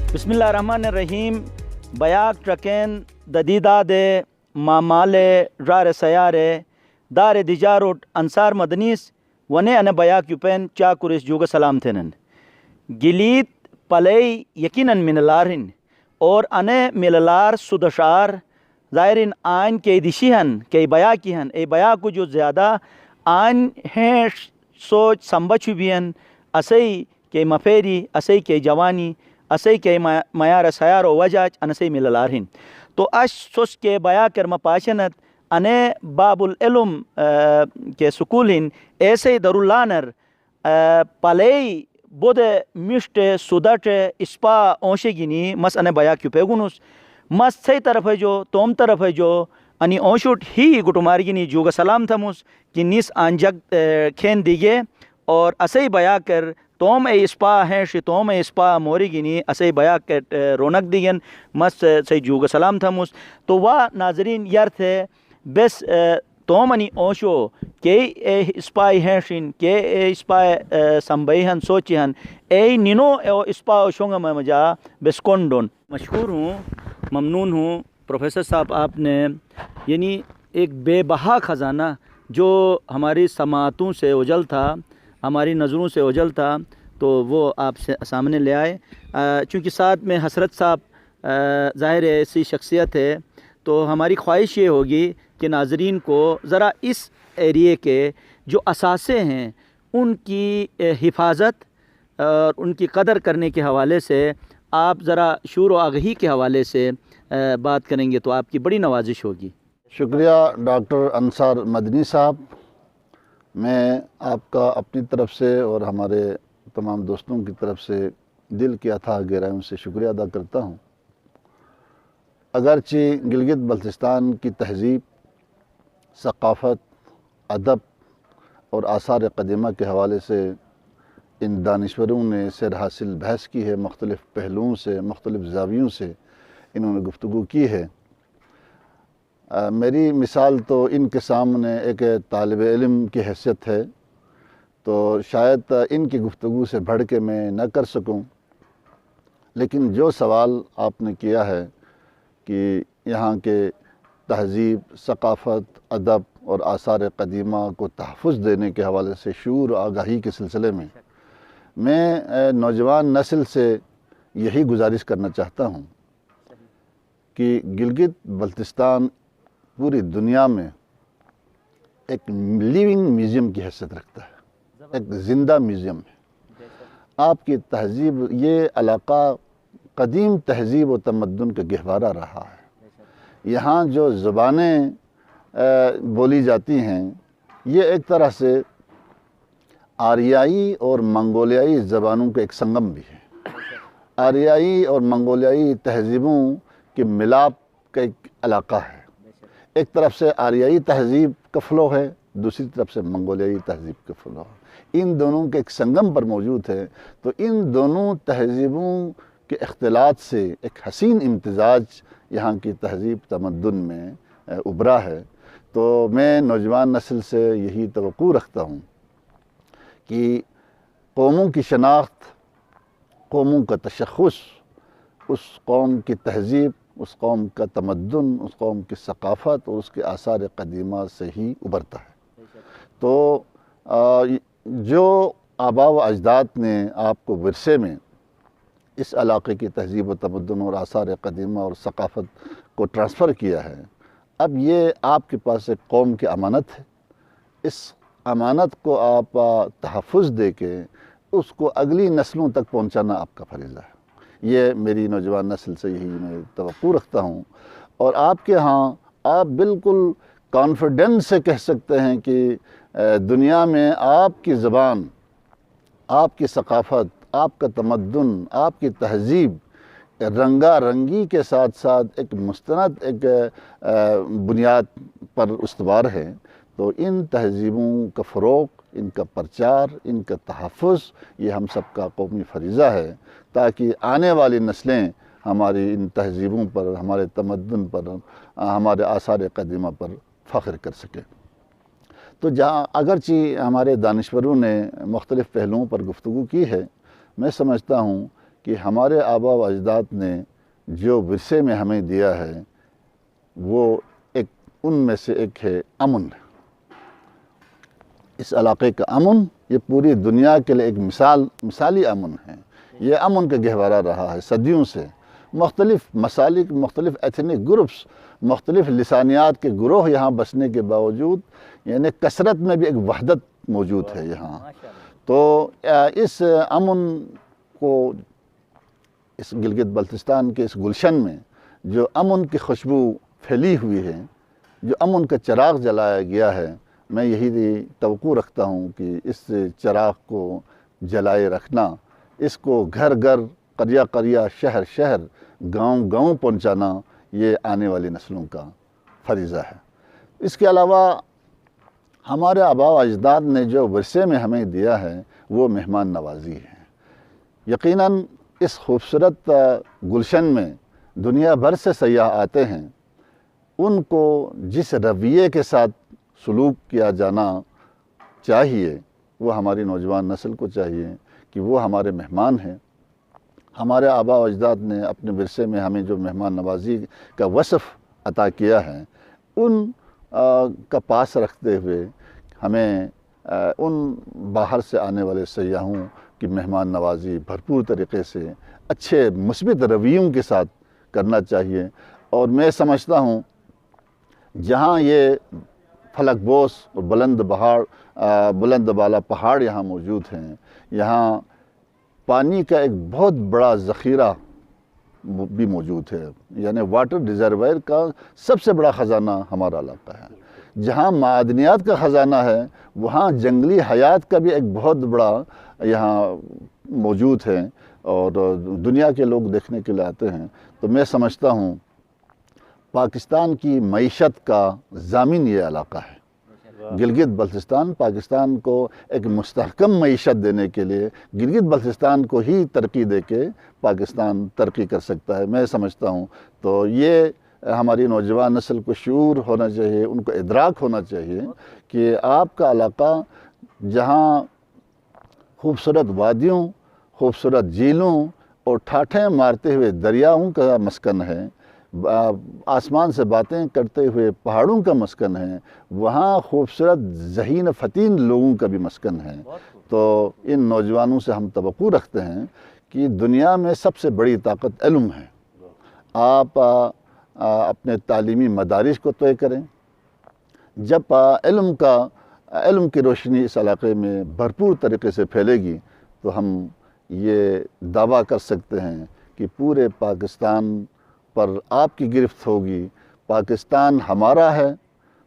बिस्मिल्लाहिर्रहमानिर्रहीम। बयाक ट्रकेन ददीदाद मामाल रार सयारे दार दिजारोट अंसार मदनीस वने अने बयाक युपेन चाकुरिस जुग सलाम थेनन गिलीत पलई यकीनन मिनलारिन और अने मिललार सुदशार ज़ाहिरिन आन के दिशिहन के बया किहन ए बया को जो ज़्यादा आन हैं सोच संबच बियन असई के मफेरी असई के जवानी असई के मयार सयार व वजाज अनसई मिललारिन तो अश सोच के बया कर मपाशनत अने बाबुल इल्म के सुकूलिन ऐसे दरुल्लानर पलई बुद मिष्ट सुदट इस्पा ओशेगिनी मस अने बया क्यूपेगुनुस मस सही तरफ है जो तोम तरफ है जो अनि ओशुट ही गुटुमारगिनी जुग सलाम थमुस कि निस आंजग खेन दिगे और असई बया कर तोम ए इस्पा हैं शि तोम ए इस्पा मोरिगिनी असई बया कर रौनक दिगन मस सही जुग सलाम थमुस तो वाह नाजरीन यार थे बस तोमनी ओशो के ए इस्पाई हैं शिन के ए इस्पाई संबईहन सोचिहन ए निनो ए इस्पा ओशोंगा मजा बेस्कोंडोन मशहूर हूँ ममनून हूँ प्रोफेसर साहब आपने यानी एक बेबहा ख़जाना जो हमारी समातों से उजल था हमारी नज़रों से ओझल था तो वो आप सामने ले आए चूँकि साथ में हसरत साहब ज़ाहिर है ऐसी शख्सियत है तो हमारी ख्वाहिश ये होगी कि नाज़रीन को ज़रा इस एरिए के जो असासे हैं उनकी हिफाजत और उनकी कदर करने के हवाले से आप ज़रा शूर व आगही के हवाले से बात करेंगे तो आपकी बड़ी नवाजिश होगी। शुक्रिया डॉक्टर अंसार मदनी साहब। मैं आपका अपनी तरफ से और हमारे तमाम दोस्तों की तरफ से दिल की अथाह गहराइयों से शुक्रिया अदा करता हूँ। अगरचे गिलगित बल्तिस्तान की तहज़ीब, सक़ाफ़त, अदब और आसार क़दीमा के हवाले से इन दानिश्वरों ने सर हासिल बहस की है, मुख्तलिफ़ पहलुओं से मुख्तलिफ़ ज़ावियों से इन्होंने गुफ्तगू की है। मेरी मिसाल तो इनके सामने एक तालिब इल्म की हैसियत है तो शायद इनकी गुफ्तगू से बढ़ के मैं न कर सकूं, लेकिन जो सवाल आपने किया है कि यहाँ के तहज़ीब, सक़ाफ़त, अदब और आसार क़दीमा को तहफ़्फ़ुज़ देने के हवाले से शूर आगाही के सिलसिले में मैं नौजवान नस्ल से यही गुजारिश करना चाहता हूँ कि गिलगित बल्तिस्तान पूरी दुनिया में एक लिविंग म्यूज़ियम की हैसियत रखता है, एक ज़िंदा म्यूज़ियम है। आपकी तहज़ीब, ये इलाक़ा कदीम तहज़ीब व तमद्दुन का गहवारा रहा है। यहाँ जो ज़ुबानें बोली जाती हैं ये एक तरह से आरियाई और मंगोलियाई ज़बानों का एक संगम भी है। आरियाई और मंगोलियाई तहज़ीबों के मिलाप का एक इलाक़ा है। एक तरफ से आरियाई तहज़ीब का फ़्लो है, दूसरी तरफ से मंगोलियाई तहज़ीब का फ़्लो है। इन दोनों के एक संगम पर मौजूद है तो इन दोनों तहज़ीबों के इख्तिलात से एक हसीन इम्तिज़ाज यहाँ की तहज़ीब तमद्दुन में उभरा है। तो मैं नौजवान नस्ल से यही तवक्कुह रखता हूँ कि कौमों की शनाख्त, कौमों का तशख़्ख़ुस, उस कौम की तहज़ीब, उस कौम का तमद्दुन, उस कौम की सक़ाफ़त और उसके आसार क़दीमा से ही उभरता है। तो जो आबा व अजदाद ने आपको विरसे में इस इलाक़े की तहज़ीब व तमद्दुन और आसार क़दीमा और सक़ाफ़त को ट्रांसफ़र किया है, अब ये आपके पास एक कौम की अमानत है। इस अमानत को आप तहफ़्फ़ुज़ दे के उसको अगली नस्लों तक पहुंचाना आपका फ़रीज़ा है। ये मेरी नौजवान नस्ल से यही मैं तवक्कुह रखता हूँ। और आपके यहाँ आप बिल्कुल कॉन्फिडेंस से कह सकते हैं कि दुनिया में आपकी ज़बान, आपकी सकाफ़त, आपका तमद्दुन, आपकी तहज़ीब रंगा रंगी के साथ साथ एक मुस्तनद एक बुनियाद पर उस्तवार है। तो इन तहज़ीबों का फ़रोग़, इनका प्रचार, इनका तहफ़्फ़ुज़ ये हम सब का कौमी फ़रीज़ा है, ताकि आने वाली नस्लें हमारी इन तहज़ीबों पर, हमारे तमद्दुन पर, हमारे आसार क़दीमा पर फ़ख्र कर सकें। तो जहाँ अगरचि हमारे दानिश्वरों ने मुख्तलिफ़ पहलुओं पर गुफ्तगू की है, मैं समझता हूँ कि हमारे आबा व अजदाद ने जो विरसे में हमें दिया है वो एक उनमें से एक है अमन। इस इलाक़े का अमन ये पूरी दुनिया के लिए एक मिसाली अमन है। ये अमन का गहवारा रहा है सदियों से। मुख्तलिफ़ मसालिक, मुख्तलिफ़ एथनिक ग्रुप्स, मुख्तलिफ़ लिसानियात के ग्रोह यहाँ बसने के बावजूद यानी कसरत में भी एक वहदत मौजूद है यहाँ। तो इस अमन को, इस गिलगित बल्तिस्तान के इस गुलशन में जो अमन की खुशबू फैली हुई है, जो अमन का चिराग जलाया गया है, मैं यही तवक्कुह रखता हूँ कि इस चिराग को जलाए रखना, इसको घर घर, करिया करिया, शहर शहर, गांव गांव पहुँचाना ये आने वाली नस्लों का फ़रीज़ा है। इसके अलावा हमारे आबा व अजदाद ने जो विरसे में हमें दिया है वो मेहमान नवाज़ी है। यकीनन इस खूबसूरत गुलशन में दुनिया भर से सयाह आते हैं, उनको जिस रवैये के साथ सलूक किया जाना चाहिए वो हमारी नौजवान नस्ल को चाहिए कि वो हमारे मेहमान हैं। हमारे आबा व अजदाद ने अपने विरसे में हमें जो मेहमान नवाज़ी का वصف अता किया है, उन का पास रखते हुए हमें उन बाहर से आने वाले सयाहों की मेहमान नवाज़ी भरपूर तरीक़े से अच्छे मुस्बित रवैयों के साथ करना चाहिए। और मैं समझता हूँ जहाँ ये फलकबोस और बुलंद बाला पहाड़ यहाँ मौजूद हैं, यहाँ पानी का एक बहुत बड़ा ज़ख़ीरा भी मौजूद है, यानी वाटर रिज़र्वायर का सबसे बड़ा ख़जाना हमारा इलाका है। जहाँ मादनियात का ख़जाना है वहाँ जंगली हयात का भी एक बहुत बड़ा यहाँ मौजूद है और दुनिया के लोग देखने के लिए आते हैं। तो मैं समझता हूँ पाकिस्तान की मईशत का ज़ामिन ये इलाका है। गिलगित बल्तिस्तान पाकिस्तान को एक मुस्तहकम मईशत देने के लिए गिलगित बल्तिस्तान को ही तरक्की दे के पाकिस्तान तरक्की कर सकता है, मैं समझता हूँ। तो ये हमारी नौजवान नस्ल को शऊर होना चाहिए, उनको इदराक होना चाहिए कि आपका इलाका जहाँ खूबसूरत वादियों, खूबसूरत झीलों और ठाठें मारते हुए दरियाओं का मस्कन है, आसमान से बातें करते हुए पहाड़ों का मस्कन है, वहाँ खूबसूरत ज़हीन फ़तीन लोगों का भी मस्कन है। तो इन नौजवानों से हम तवक्कुह रखते हैं कि दुनिया में सबसे बड़ी ताकत इल्म है। आप अपने तालीमी मदारिस को तय करें। जब इल्म की रोशनी इस इलाक़े में भरपूर तरीक़े से फैलेगी तो हम ये दावा कर सकते हैं कि पूरे पाकिस्तान पर आपकी गिरफ्त होगी। पाकिस्तान हमारा है,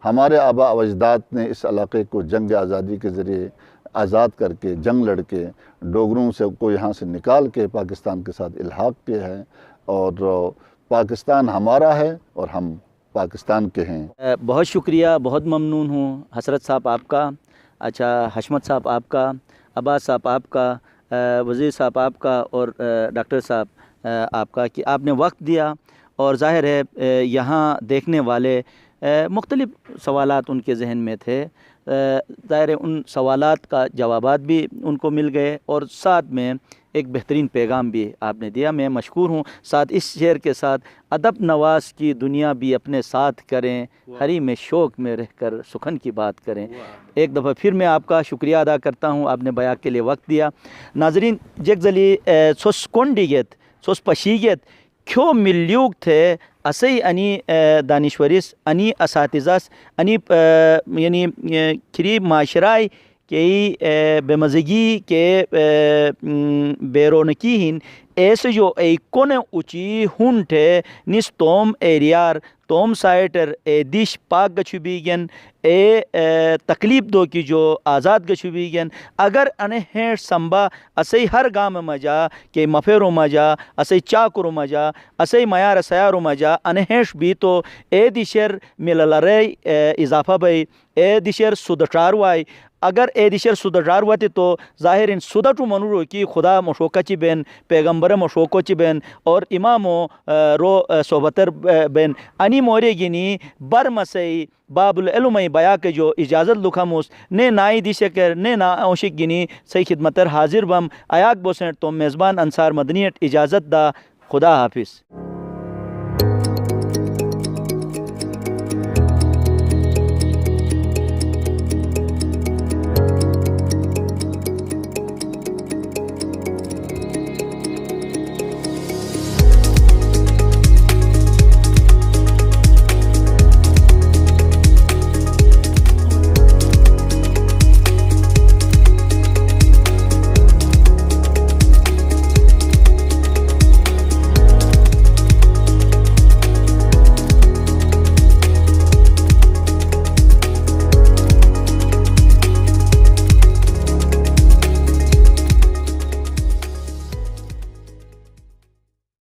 हमारे आबा व अजदाद ने इस इलाक़े को जंग आज़ादी के ज़रिए आज़ाद करके, जंग लड़के, डोगरों से को यहाँ से निकाल के पाकिस्तान के साथ इल्हाक़ किया है और पाकिस्तान हमारा है और हम पाकिस्तान के हैं। बहुत शुक्रिया, बहुत ममनून हूँ हसरत साहब आपका, अच्छा हशमत साहब आपका, अब्बास साहब आपका, वज़ीर साहब आपका और डॉक्टर साहब आपका कि आपने वक्त दिया। और ज़ाहिर है यहाँ देखने वाले मुख्तलिफ़ सवालात उनके जहन में थे, ज़ाहिर है उन सवालात का जवाबात भी उनको मिल गए और साथ में एक बेहतरीन पैगाम भी आपने दिया। मैं मशकूर हूँ। साथ इस शेर के साथ अदब नवाज़ की दुनिया भी अपने साथ करें, हरी में शौक़ में रहकर सुखन की बात करें। एक दफ़ा फिर मैं आपका शुक्रिया अदा करता हूँ, आपने बयान के लिए वक्त दिया। नाज़रीन जगजली सोस कोंडिगेत सोस पशीगेत کھو ملیوک تھے اسی انی دانشوریس انی اساتذاس انی یعنی کھری معاشرائی کہ بے مزگی کے بے رونقی ہن ایسے جو ای کون اچی ہنٹے نس توم ایریار توم سائٹر اے دیش پاک گچھو بیگن اے تکلیف دو کی جو آزاد گچھو بیگن اگر انہیں ہیٹ سمبا اسی ہر گام مجا کہ مفیرو مجا اسی چاکرو مجا اسی میار سیارو مجا انہیں ہیش بھی تو اے دیشر مللرے اضافہ بھئی اے دیشر سودٹاروائی اگر اے دیشر سودٹارواتی تو ظاہر ان سودٹو منورو کی خدا مشوکہ چی بین پیغمبر مشوکو چی بین اور امامو رو صحبتر بین انی موری گینی برمسی باب العلمی بیا کے جو اجازت لکھموس نے نائی دی شکر نے نا اوشک گینی سی خدمتر حاضر بم آیاک بوسنٹ تو میزبان انصار مدنیت اجازت دا خدا حافظ.